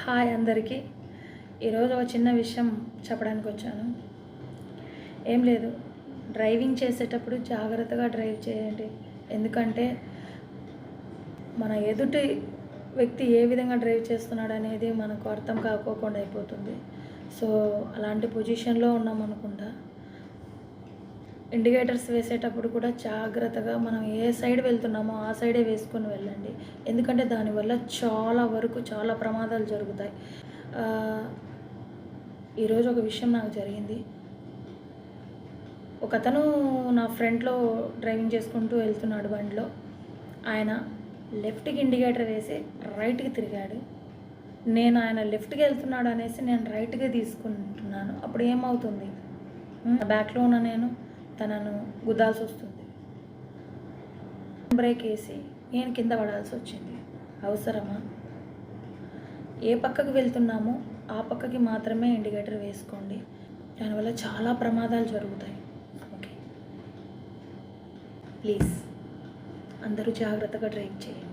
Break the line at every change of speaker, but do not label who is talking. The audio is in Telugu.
హాయ్ అందరికీ. ఈరోజు ఒక చిన్న విషయం చెప్పడానికి వచ్చాను. ఏం లేదు, డ్రైవింగ్ చేసేటప్పుడు జాగ్రత్తగా డ్రైవ్ చేయండి. ఎందుకంటే మన ఎదుటి వ్యక్తి ఏ విధంగా డ్రైవ్ చేస్తున్నాడు అనేది మనకు అర్థం కాకోకుండా అయిపోతుంది. సో అలాంటి పొజిషన్లో ఉన్నామనుకుంటా ఇండికేటర్స్ వేసేటప్పుడు కూడా జాగ్రత్తగా మనం ఏ సైడ్ వెళ్తున్నామో ఆ సైడే వేసుకొని వెళ్ళండి. ఎందుకంటే దానివల్ల చాలా ప్రమాదాలు జరుగుతాయి. ఈరోజు ఒక విషయం నాకు జరిగింది. ఒకతను నా ఫ్రంట్లో డ్రైవింగ్ చేసుకుంటూ వెళ్తున్నాడు బండిలో. ఆయన లెఫ్ట్కి ఇండికేటర్ వేసి రైట్కి తిరిగాడు. నేను ఆయన లెఫ్ట్కి వెళ్తున్నాడు అనేసి నేను రైట్గా తీసుకుంటున్నాను. అప్పుడు ఏమవుతుంది, బ్యాక్లో ఉన్న నేను తనను గుద్దాల్సి వస్తుంది. బ్రేక్ వేసి నేను కింద పడాల్సి వచ్చింది. అవసరమా? ఏ పక్కకు వెళ్తున్నామో ఆ పక్కకి మాత్రమే ఇండికేటర్ వేసుకోండి. దానివల్ల చాలా ప్రమాదాలు జరుగుతాయి. ఓకే, ప్లీజ్ అందరూ జాగ్రత్తగా డ్రైవ్ చేయండి.